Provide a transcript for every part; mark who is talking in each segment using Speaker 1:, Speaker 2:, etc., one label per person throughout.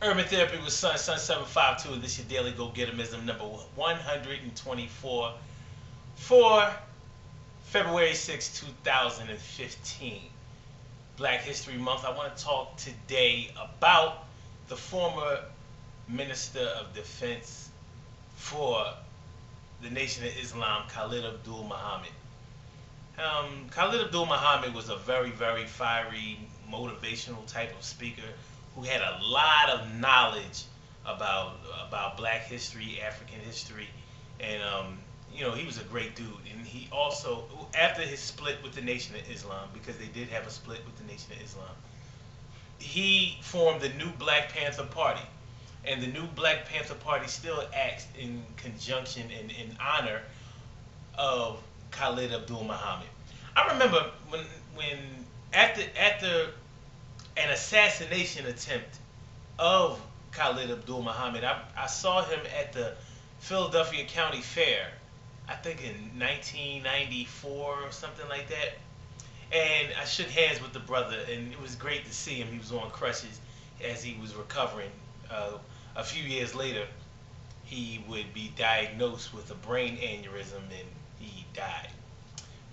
Speaker 1: Urban Therapy with Sun 752. This is your daily Gogetemism number 124 for February 6, 2015. Black History Month. I want to talk today about the former Minister of Defense for the Nation of Islam, Khalid Abdul Muhammad. Khalid Abdul Muhammad was a very, very fiery, motivational type of speaker who had a lot of knowledge about Black history, African history, and he was a great dude. And he also, after his split with the Nation of Islam, because they did have a split with the Nation of Islam, he formed the new Black Panther Party, and the new Black Panther Party still acts in conjunction and in honor of Khalid Abdul Muhammad. I remember when after an assassination attempt of Khalid Abdul Muhammad, I saw him at the Philadelphia County Fair, I think in 1994 or something like that. And I shook hands with the brother, and it was great to see him. He was on crutches as he was recovering. A few years later, he would be diagnosed with a brain aneurysm, and he died.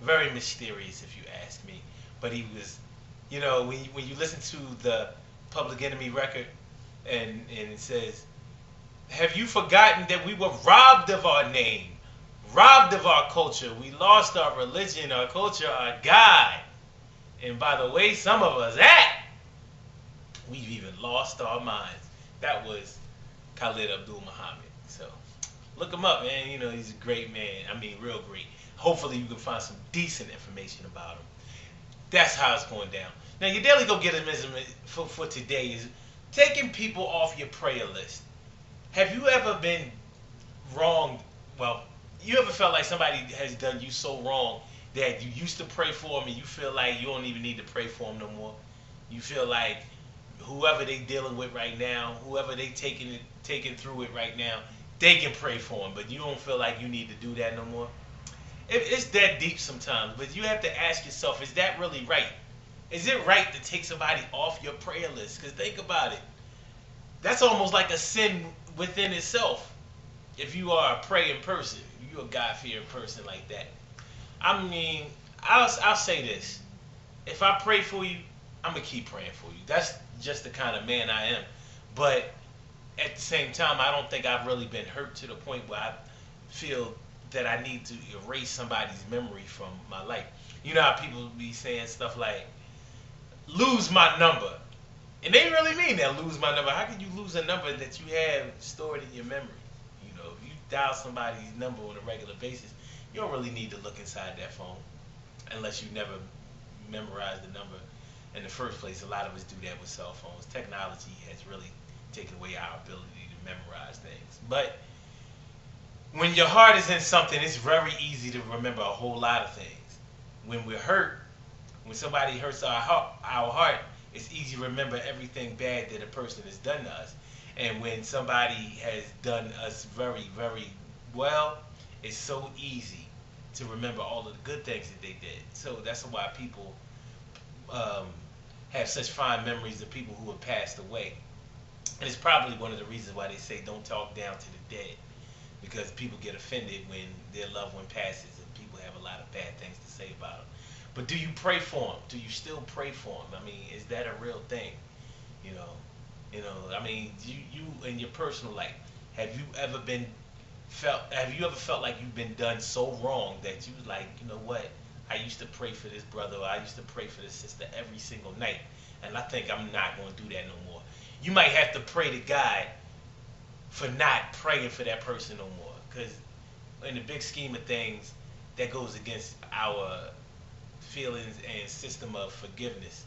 Speaker 1: Very mysterious, if you ask me. But he was, when you listen to the Public Enemy record, and it says, "Have you forgotten that we were robbed of our name, robbed of our culture? We lost our religion, our culture, our God. And by the way some of us act, we've even lost our minds." That was Khalid Abdul Muhammad. So look him up, man. He's a great man. I mean, real great. Hopefully you can find some decent information about him. That's how it's going down. Now, your daily Gogetemism for today is taking people off your prayer list. Have you ever been wronged? Well, you ever felt like somebody has done you so wrong that you used to pray for them and you feel like you don't even need to pray for them no more? You feel like whoever they dealing with right now, whoever they taking through it right now, they can pray for them, but you don't feel like you need to do that no more? It's that deep sometimes, but you have to ask yourself, is that really right? Is it right to take somebody off your prayer list? Because think about it. That's almost like a sin within itself. If you are a praying person, if you're a God-fearing person like that. I mean, I'll say this. If I pray for you, I'm going to keep praying for you. That's just the kind of man I am. But at the same time, I don't think I've really been hurt to the point where I feel that I need to erase somebody's memory from my life. You know how people be saying stuff like, lose my number. And they really mean that, lose my number. How can you lose a number that you have stored in your memory? If you dial somebody's number on a regular basis, you don't really need to look inside that phone unless you never memorized the number in the first place. A lot of us do that with cell phones. Technology has really taken away our ability to memorize things. But when your heart is in something, it's very easy to remember a whole lot of things. When we're hurt, when somebody hurts our heart, it's easy to remember everything bad that a person has done to us. And when somebody has done us very, very well, it's so easy to remember all of the good things that they did. So that's why people have such fond memories of people who have passed away. And it's probably one of the reasons why they say don't talk down to the dead, because people get offended when their loved one passes and people have a lot of bad things to say about them. But do you pray for them? Do you still pray for them? I mean, is that a real thing? I mean, you in your personal life, have you ever felt like you've been done so wrong that you was like, you know what? I used to pray for this brother, or I used to pray for this sister every single night, and I think I'm not going to do that no more. You might have to pray to God for not praying for that person no more, because in the big scheme of things, that goes against our feelings and system of forgiveness.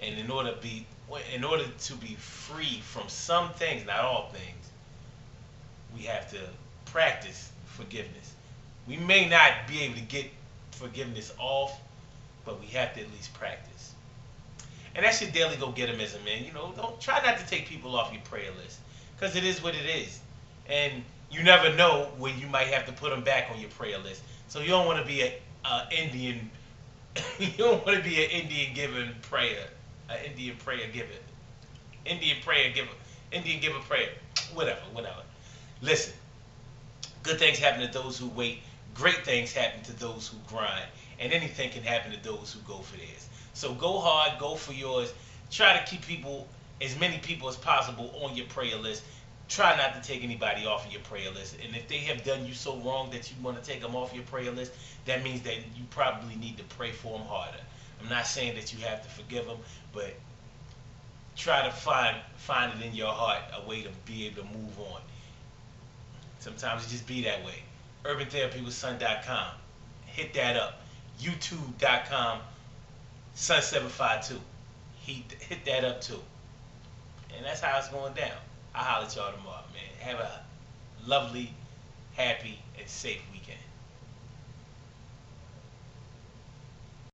Speaker 1: And in order to be free from some things, not all things, we have to practice forgiveness. We may not be able to get forgiveness off, but we have to at least practice. And that's your daily Gogetemism, man. Don't try not to take people off your prayer list, because it is what it is. And you never know when you might have to put them back on your prayer list. So you don't want to be an Indian. You don't want to be an Indian prayer giver. Indian give a prayer. Whatever, whatever. Listen, good things happen to those who wait. Great things happen to those who grind. And anything can happen to those who go for theirs. So go hard, go for yours. Try to keep people, as many people as possible, on your prayer list. Try not to take anybody off of your prayer list. And if they have done you so wrong that you want to take them off your prayer list, that means that you probably need to pray for them harder. I'm not saying that you have to forgive them, but try to find it in your heart a way to be able to move on. Sometimes it just be that way. UrbanTherapyWithSun.com. Hit that up. YouTube.com Sun752. Hit that up too. And that's how it's going down. I'll holler at y'all tomorrow, man. Have a lovely, happy, and safe weekend.